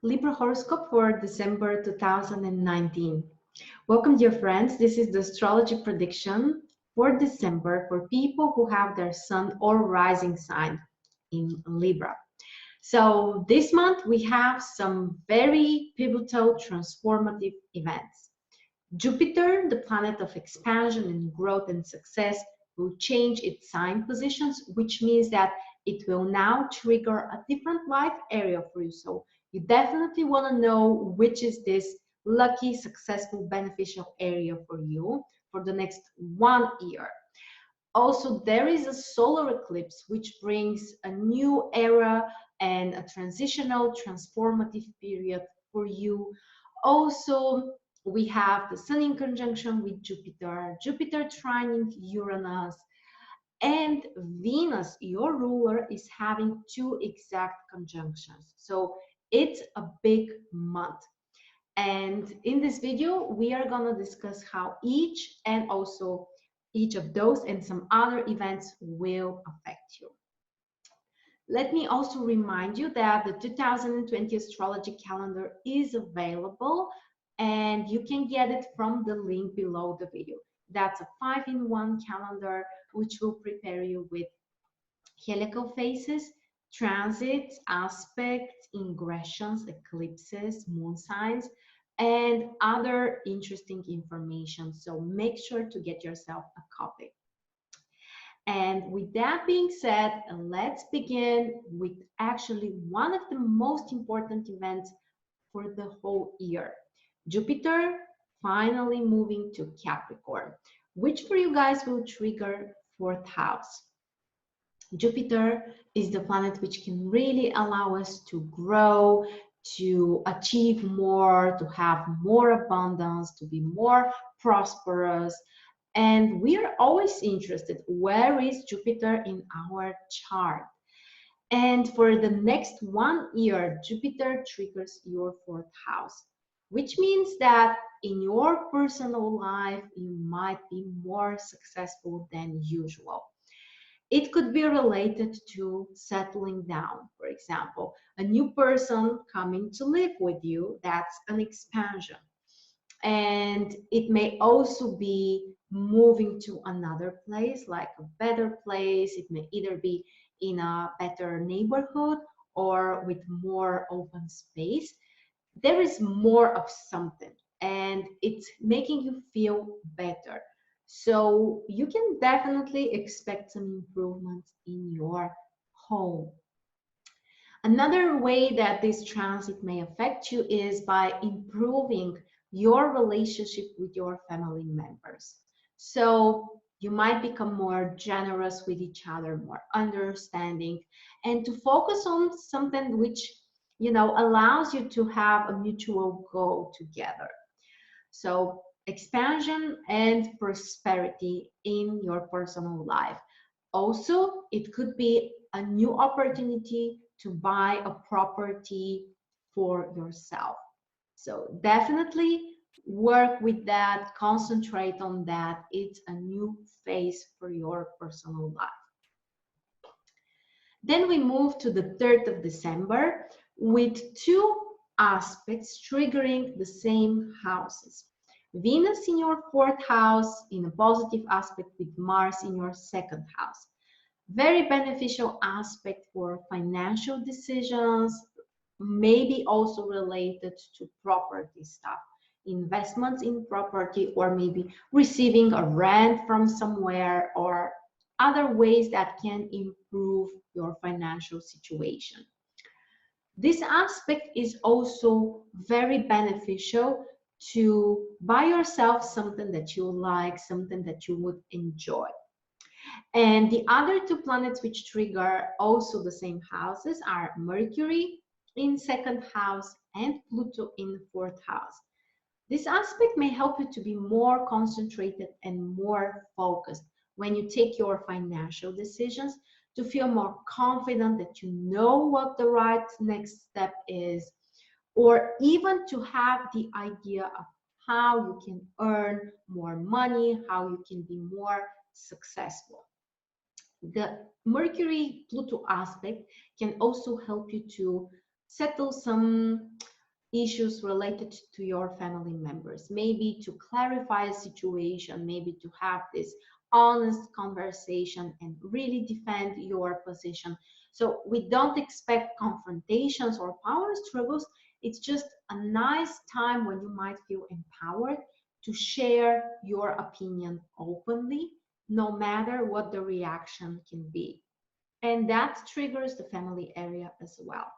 Libra horoscope for December 2019. Welcome, dear friends. This is the astrology prediction for December for people who have their sun or rising sign in Libra. So this month we have some very pivotal transformative events. Jupiter, the planet of expansion and growth and success, will change its sign positions, which means that it will now trigger a different life area for you. So you definitely want to know which is this lucky, successful, beneficial area for you for the next 1 year. Also, there is a solar eclipse which brings a new era and a transitional, transformative period for you. Also, we have the Sun in conjunction with Jupiter, Jupiter trining Uranus, and Venus, your ruler, is having two exact conjunctions. So it's a big month. And in this video, we are going to discuss how each of those and some other events will affect you. Let me also remind you that the 2020 astrology calendar is available and you can get it from the link below the video. That's a 5-in-1 calendar which will prepare you with heliacal phases, transits, aspects, ingressions, eclipses, moon signs, and other interesting information. So make sure to get yourself a copy. And with that being said, let's begin with actually one of the most important events for the whole year. Jupiter finally moving to Capricorn, which for you guys will trigger 4th house. Jupiter is the planet which can really allow us to grow, to achieve more, to have more abundance, to be more prosperous. And we are always interested, where is Jupiter in our chart? And for the next 1 year, Jupiter triggers your 4th house, which means that in your personal life, you might be more successful than usual. It could be related to settling down, for example, a new person coming to live with you, that's an expansion. And it may also be moving to another place, like a better place. It may either be in a better neighborhood or with more open space. There is more of something and it's making you feel better. So you can definitely expect some improvements in your home. Another way that this transit may affect you is by improving your relationship with your family members. So you might become more generous with each other, more understanding, and to focus on something which, allows you to have a mutual goal together. So expansion and prosperity in your personal life. Also, it could be a new opportunity to buy a property for yourself. So definitely work with that, concentrate on that. It's a new phase for your personal life. Then we move to the 3rd of December with two aspects triggering the same houses. Venus in your 4th house in a positive aspect with Mars in your 2nd house. Very beneficial aspect for financial decisions, maybe also related to property stuff, investments in property, or maybe receiving a rent from somewhere, or other ways that can improve your financial situation. This aspect is also very beneficial to buy yourself something that you like, something that you would enjoy. And the other two planets which trigger also the same houses are Mercury in 2nd house and Pluto in 4th house. This aspect may help you to be more concentrated and more focused when you take your financial decisions, to feel more confident that you know what the right next step is, or even to have the idea of how you can earn more money, how you can be more successful. The Mercury-Pluto aspect can also help you to settle some issues related to your family members, maybe to clarify a situation, maybe to have this honest conversation and really defend your position. So we don't expect confrontations or power struggles. It's just a nice time when you might feel empowered to share your opinion openly, no matter what the reaction can be. And that triggers the family area as well.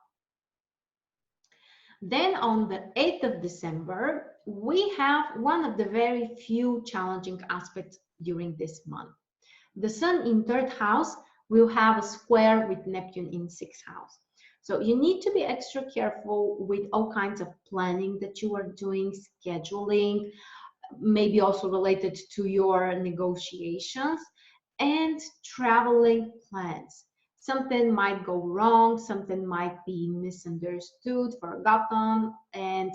Then on the 8th of December, we have one of the very few challenging aspects during this month. The Sun in 3rd house will have a square with Neptune in 6th house. So you need to be extra careful with all kinds of planning that you are doing, scheduling, maybe also related to your negotiations and traveling plans. Something might go wrong, something might be misunderstood, forgotten, and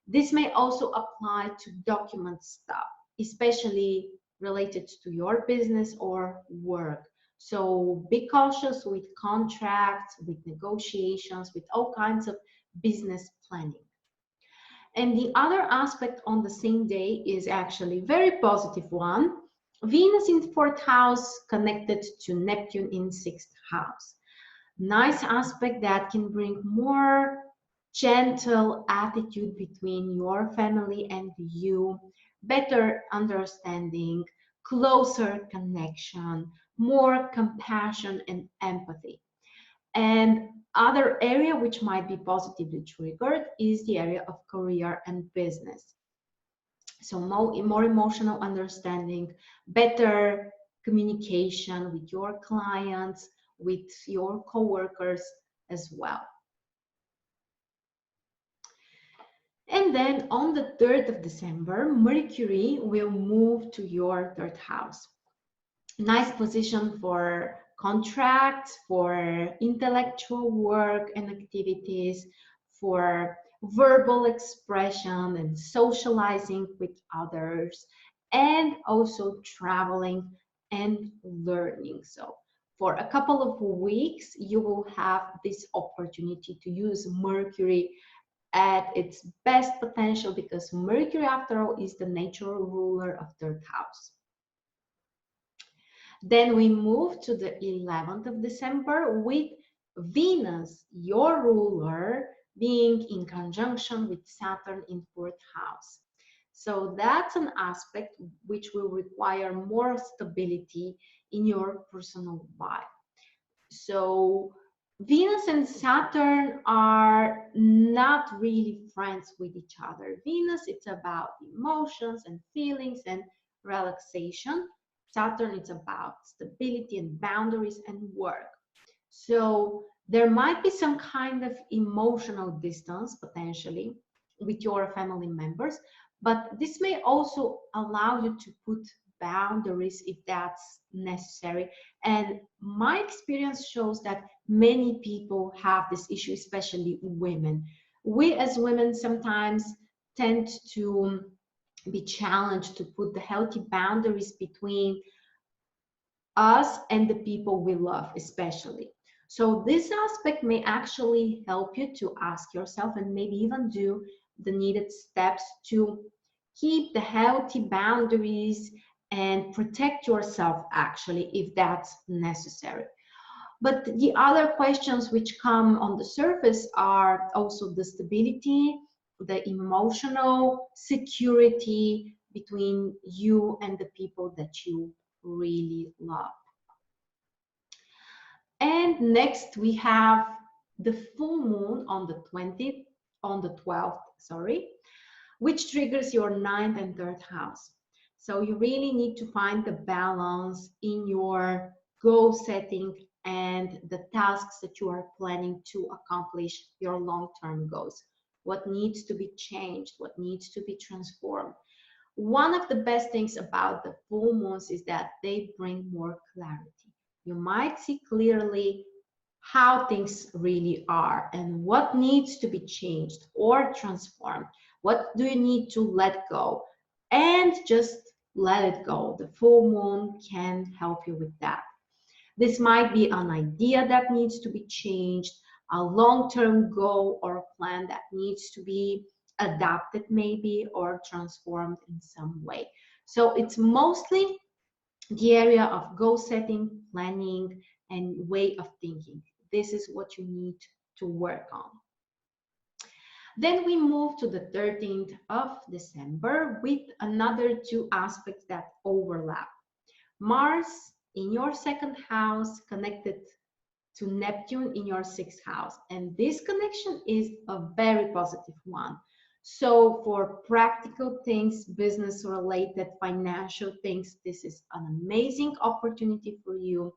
this may also apply to document stuff, especially related to your business or work. So be cautious with contracts, with negotiations, with all kinds of business planning. And the other aspect on the same day is actually a very positive one. Venus in 4th house connected to Neptune in 6th house. Nice aspect that can bring more gentle attitude between your family and you, better understanding, closer connection, more compassion and empathy. And other area which might be positively triggered is the area of career and business. So more emotional understanding, better communication with your clients, with your coworkers as well. And then on the 3rd of December, Mercury will move to your 3rd house. Nice position for contracts, for intellectual work and activities, for verbal expression and socializing with others, and also traveling and learning. So for a couple of weeks, you will have this opportunity to use Mercury at its best potential, because Mercury, after all, is the natural ruler of 3rd house. Then we move to the 11th of December with Venus, your ruler, being in conjunction with Saturn in 4th house. So that's an aspect which will require more stability in your personal life. So Venus and Saturn are not really friends with each other. Venus, it's about emotions and feelings and relaxation. Saturn, it's about stability and boundaries and work. So there might be some kind of emotional distance potentially with your family members, but this may also allow you to put boundaries if that's necessary. And my experience shows that many people have this issue, especially women. We as women sometimes tend to be challenged to put the healthy boundaries between us and the people we love, especially. So this aspect may actually help you to ask yourself and maybe even do the needed steps to keep the healthy boundaries and protect yourself, actually, if that's necessary. But the other questions which come on the surface are also the stability, the emotional security between you and the people that you really love. And next we have the full moon on the 12th, sorry, which triggers your 9th and 3rd house. So you really need to find the balance in your goal setting and the tasks that you are planning to accomplish your long-term goals. What needs to be changed, what needs to be transformed. One of the best things about the full moons is that they bring more clarity. You might see clearly how things really are and what needs to be changed or transformed. What do you need to let go? And just let it go. The full moon can help you with that. This might be an idea that needs to be changed, a long-term goal or plan that needs to be adapted maybe or transformed in some way. So it's mostly the area of goal setting, planning, and way of thinking. This is what you need to work on. Then we move to the 13th of December with another two aspects that overlap. Mars in your second house connected to Neptune in your sixth house. And this connection is a very positive one. So for practical things, business related, financial things, this is an amazing opportunity for you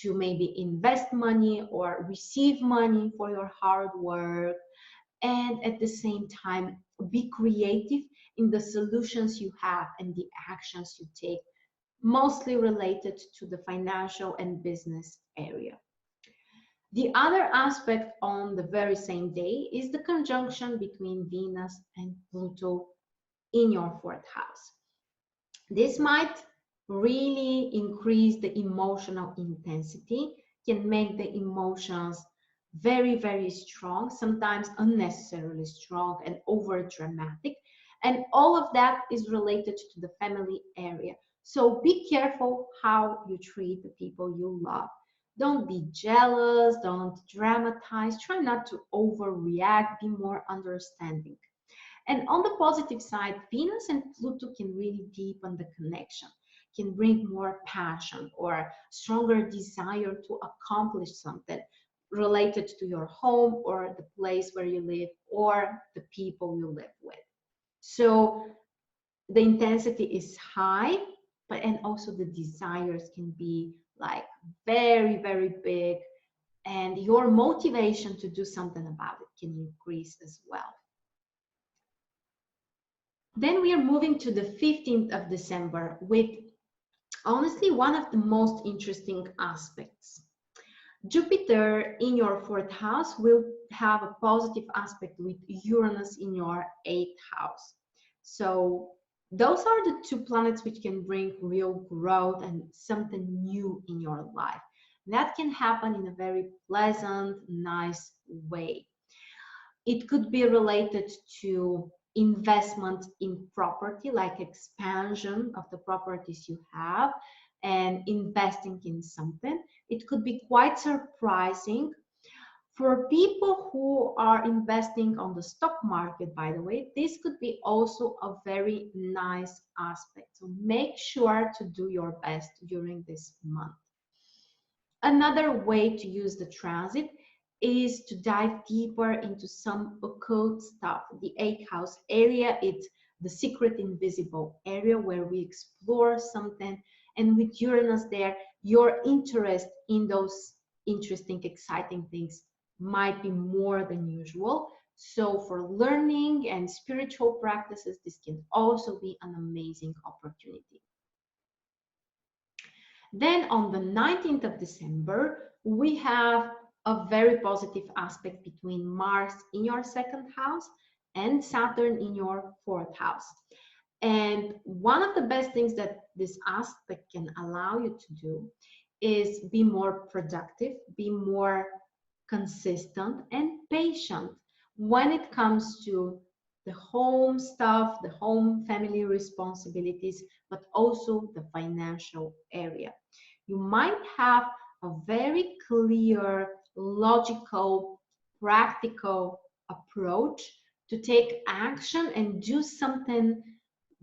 to maybe invest money or receive money for your hard work. And at the same time, be creative in the solutions you have and the actions you take, mostly related to the financial and business area. The other aspect on the very same day is the conjunction between Venus and Pluto in your fourth house. This might really increase the emotional intensity, can make the emotions very, very strong, sometimes unnecessarily strong and over dramatic. And all of that is related to the family area. So be careful how you treat the people you love. Don't be jealous, don't dramatize, try not to overreact, be more understanding. And on the positive side, Venus and Pluto can really deepen the connection, can bring more passion or stronger desire to accomplish something related to your home or the place where you live or the people you live with. So the intensity is high, and also the desires can be like very, very big, and your motivation to do something about it can increase as well. Then we are moving to the 15th of December with honestly one of the most interesting aspects. Jupiter in your fourth house will have a positive aspect with Uranus in your eighth house. So those are the two planets which can bring real growth and something new in your life. That can happen in a very pleasant, nice way. It could be related to investment in property, like expansion of the properties you have and investing in something. It could be quite surprising for people who are investing on the stock market. By the way, this could be also a very nice aspect. So make sure to do your best during this month. Another way to use the transit is to dive deeper into some occult stuff. The eighth house area, it's the secret invisible area where we explore something. And with Uranus there, your interest in those interesting, exciting things might be more than usual. So for learning and spiritual practices, this can also be an amazing opportunity. Then on the 19th of December, we have a very positive aspect between Mars in your second house and Saturn in your fourth house. And one of the best things that this aspect can allow you to do is be more productive, be more consistent and patient when it comes to the home stuff, the home family responsibilities, but also the financial area. You might have a very clear, logical, practical approach to take action and do something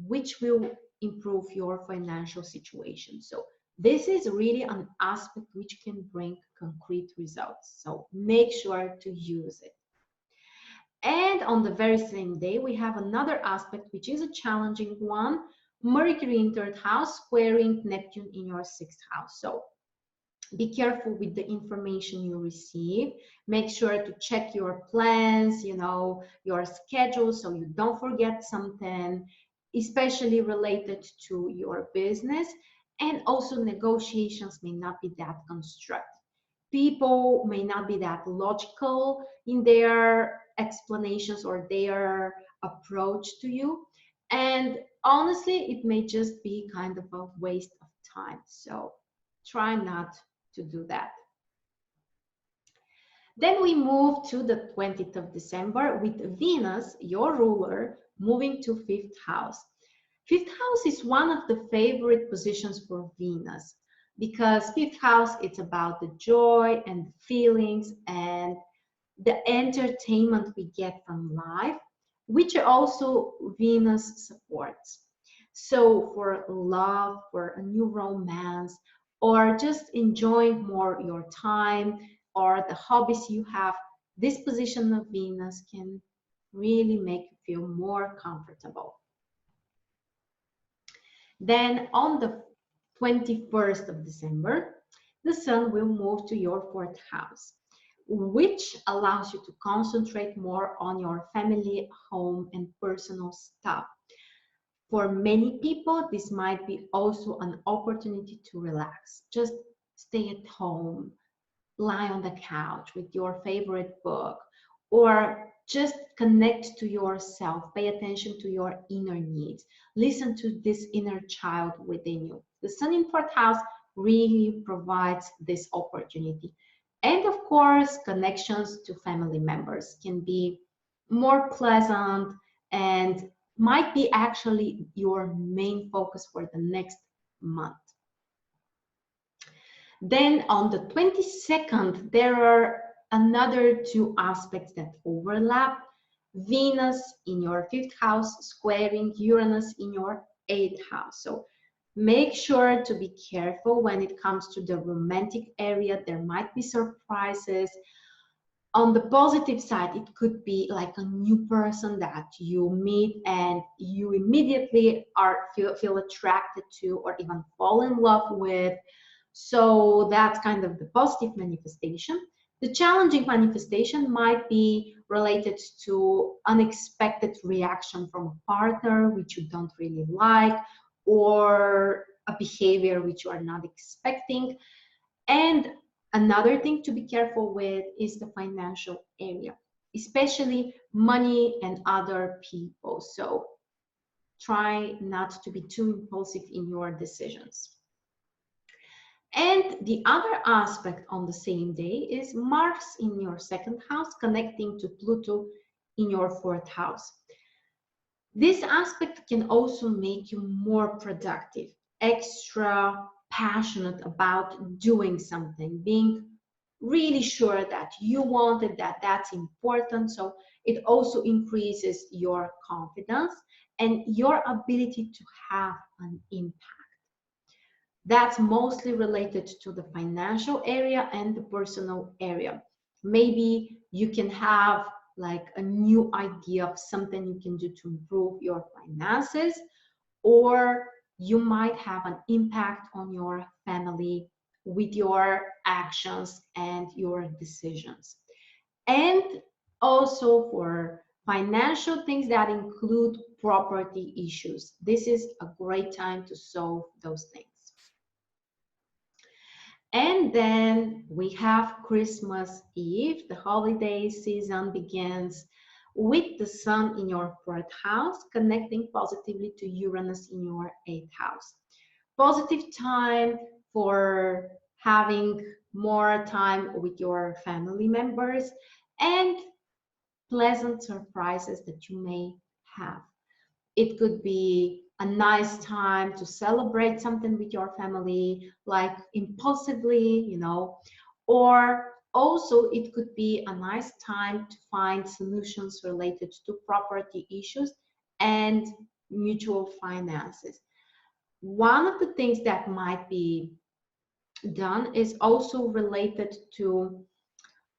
which will improve your financial situation. So this is really an aspect which can bring concrete results. So make sure to use it. And on the very same day, we have another aspect, which is a challenging one. Mercury in third house squaring Neptune in your sixth house. So be careful with the information you receive. Make sure to check your plans, your schedule, so you don't forget something, especially related to your business. And also negotiations may not be that constructive. People may not be that logical in their explanations or their approach to you. And honestly, it may just be kind of a waste of time. So try not to do that. Then we move to the 20th of December with Venus, your ruler, moving to 5th house. 5th house is one of the favorite positions for Venus because 5th house, it's about the joy and the feelings and the entertainment we get from life, which also Venus supports. So for love, for a new romance, or just enjoying more your time or the hobbies you have, this position of Venus can really make you feel more comfortable. Then on the 21st of December, the Sun will move to your 4th house, which allows you to concentrate more on your family, home, and personal stuff. For many people, this might be also an opportunity to relax. Just stay at home, lie on the couch with your favorite book, or just connect to yourself, pay attention to your inner needs, listen to this inner child within you. The Sun in 4th house really provides this opportunity. And of course, connections to family members can be more pleasant and might be actually your main focus for the next month. Then on the 22nd, there are another two aspects that overlap. Venus in your 5th house squaring Uranus in your 8th house. So make sure to be careful when it comes to the romantic area. There might be surprises. On the positive side, it could be like a new person that you meet and you immediately feel attracted to or even fall in love with. So that's kind of the positive manifestation. The challenging manifestation might be related to unexpected reaction from a partner which you don't really like, or a behavior which you are not expecting. And another thing to be careful with is the financial area, especially money and other people. So try not to be too impulsive in your decisions. And the other aspect on the same day is Mars in your 2nd house connecting to Pluto in your 4th house. This aspect can also make you more productive, extra passionate about doing something, being really sure that you want it, that that's important. So it also increases your confidence and your ability to have an impact. That's mostly related to the financial area and the personal area. Maybe you can have like a new idea of something you can do to improve your finances, or you might have an impact on your family with your actions and your decisions. And also for financial things that include property issues, this is a great time to solve those things. And then we have Christmas Eve. The holiday season begins with the Sun in your 4th house, connecting positively to Uranus in your 8th house. Positive time for having more time with your family members and pleasant surprises that you may have. It could be a nice time to celebrate something with your family, like impulsively, or also it could be a nice time to find solutions related to property issues and mutual finances. One of the things that might be done is also related to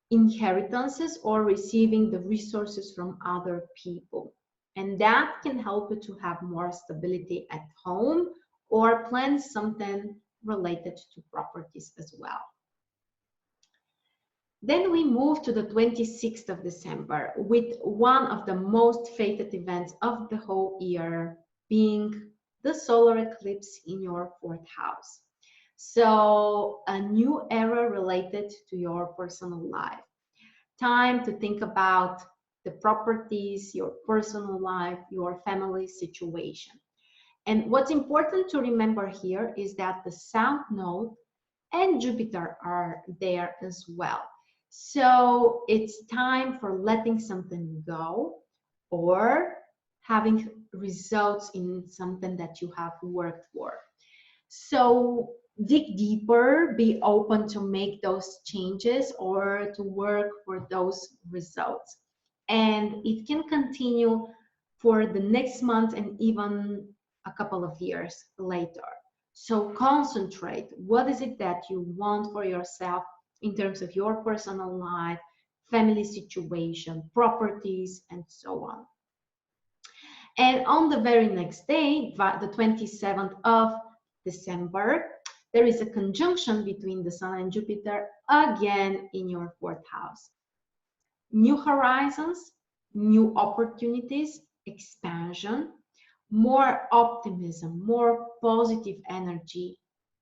inheritances or receiving the resources from other people. And that can help you to have more stability at home or plan something related to properties as well. Then we move to the 26th of December with one of the most fated events of the whole year being the solar eclipse in your 4th house. So a new era related to your personal life. Time to think about the properties, your personal life, your family situation. And what's important to remember here is that the South Node and Jupiter are there as well. So it's time for letting something go or having results in something that you have worked for. So dig deeper, be open to make those changes or to work for those results. And it can continue for the next month and even a couple of years later. So concentrate. What is it that you want for yourself in terms of your personal life, family situation, properties, and so on. And on the very next day, the 27th of December, there is a conjunction between the Sun and Jupiter again in your fourth house. New horizons, new opportunities, expansion, more optimism, more positive energy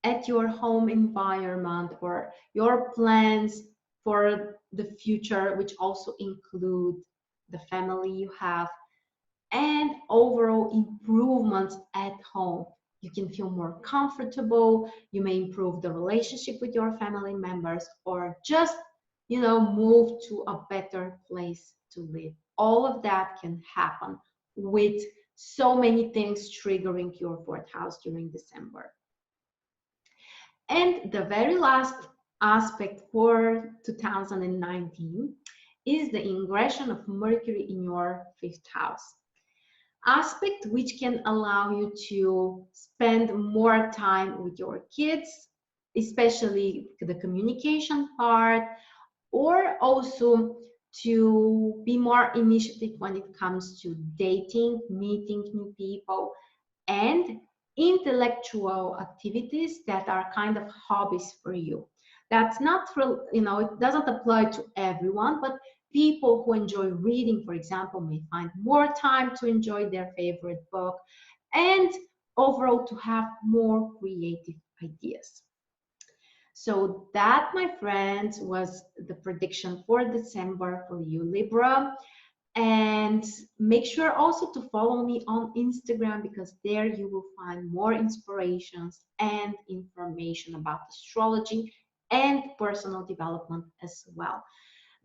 at your home environment or your plans for the future, which also include the family you have, and overall improvements at home. You can feel more comfortable, you may improve the relationship with your family members, or just, move to a better place to live. All of that can happen with so many things triggering your fourth house during December. And the very last aspect for 2019 is the ingression of Mercury in your fifth house. Aspect which can allow you to spend more time with your kids, especially the communication part, or also to be more initiative when it comes to dating, meeting new people, and intellectual activities that are kind of hobbies for you. That's not for, it doesn't apply to everyone, but people who enjoy reading, for example, may find more time to enjoy their favorite book and overall to have more creative ideas. So that, my friends, was the prediction for December for you, Libra. And make sure also to follow me on Instagram, because there you will find more inspirations and information about astrology and personal development as well.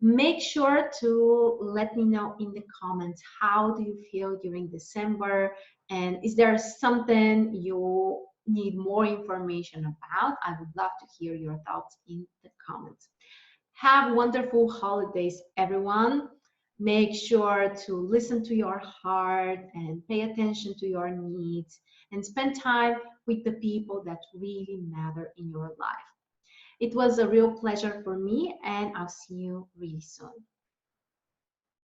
Make sure to let me know in the comments, how do you feel during December, and is there something you need more information about? I would love to hear your thoughts in the comments. Have wonderful holidays, everyone. Make sure to listen to your heart and pay attention to your needs and spend time with the people that really matter in your life. It was a real pleasure for me, and I'll see you really soon.